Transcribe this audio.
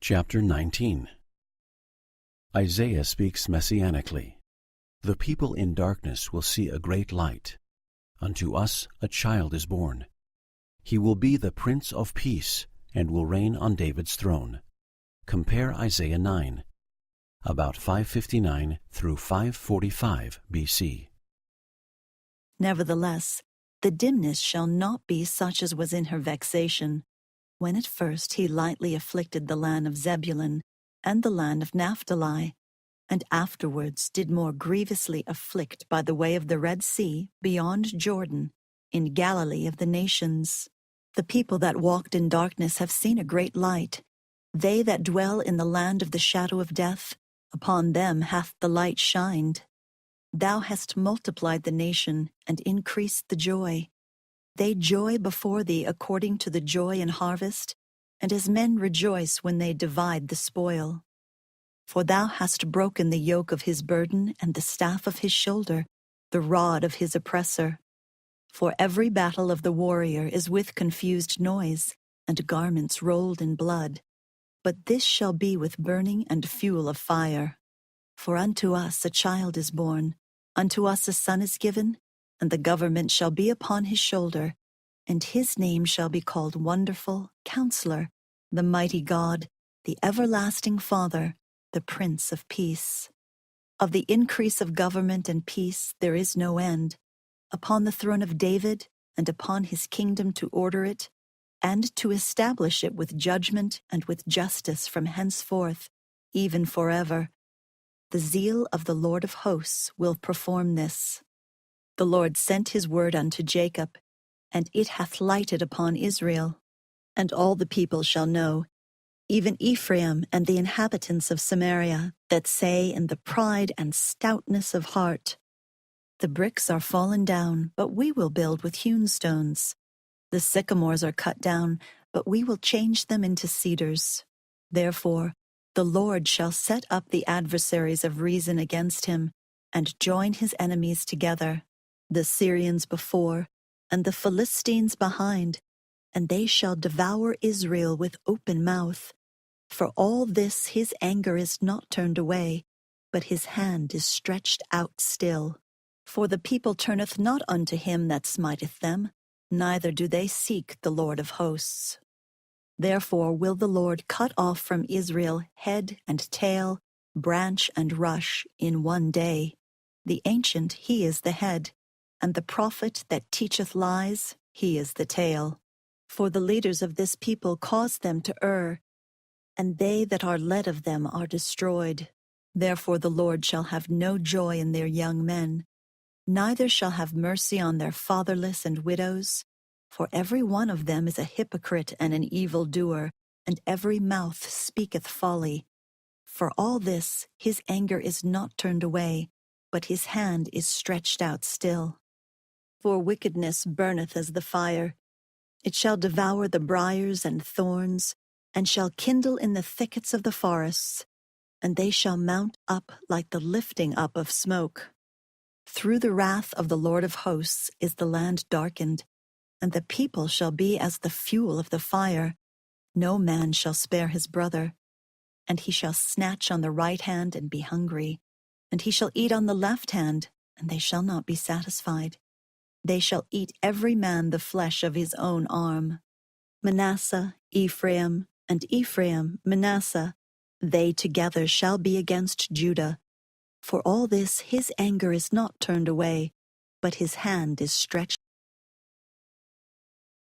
Chapter 19. Isaiah speaks messianically. The people in darkness will see a great light. Unto us a child is born. He will be the Prince of Peace, and will reign on David's throne. Compare Isaiah 9, about 559 through 545 B.C. Nevertheless, the dimness shall not be such as was in her vexation, when at first he lightly afflicted the land of Zebulun and the land of Naphtali, and afterwards did more grievously afflict by the way of the Red Sea beyond Jordan, in Galilee of the nations. The people that walked in darkness have seen a great light. They that dwell in the land of the shadow of death, upon them hath the light shined. Thou hast multiplied the nation, and increased the joy. They joy before thee according to the joy in harvest, and as men rejoice when they divide the spoil. For thou hast broken the yoke of his burden and the staff of his shoulder, the rod of his oppressor. For every battle of the warrior is with confused noise, and garments rolled in blood. But this shall be with burning and fuel of fire. For unto us a child is born, unto us a son is given, and the government shall be upon his shoulder, and his name shall be called Wonderful, Counselor, the Mighty God, the Everlasting Father, the Prince of Peace. Of the increase of government and peace there is no end, upon the throne of David, and upon his kingdom to order it, and to establish it with judgment and with justice from henceforth, even forever. The zeal of the Lord of hosts will perform this. The Lord sent his word unto Jacob, and it hath lighted upon Israel. And all the people shall know, even Ephraim and the inhabitants of Samaria, that say in the pride and stoutness of heart, The bricks are fallen down, but we will build with hewn stones. The sycamores are cut down, but we will change them into cedars. Therefore, the Lord shall set up the adversaries of reason against him, and join his enemies together, the Syrians before, and the Philistines behind, and they shall devour Israel with open mouth. For all this his anger is not turned away, but his hand is stretched out still. For the people turneth not unto him that smiteth them, neither do they seek the Lord of hosts. Therefore will the Lord cut off from Israel head and tail, branch and rush in one day. The ancient, he is the head, and the prophet that teacheth lies, he is the tail. For the leaders of this people cause them to err, and they that are led of them are destroyed. Therefore the Lord shall have no joy in their young men, neither shall have mercy on their fatherless and widows. For every one of them is a hypocrite and an evildoer, and every mouth speaketh folly. For all this his anger is not turned away, but his hand is stretched out still. For wickedness burneth as the fire. It shall devour the briars and thorns, and shall kindle in the thickets of the forests, and they shall mount up like the lifting up of smoke. Through the wrath of the Lord of hosts is the land darkened, and the people shall be as the fuel of the fire. No man shall spare his brother. And he shall snatch on the right hand and be hungry, and he shall eat on the left hand, and they shall not be satisfied. They shall eat every man the flesh of his own arm. Manasseh, Ephraim, and Ephraim, Manasseh, they together shall be against Judah. For all this his anger is not turned away, but his hand is stretched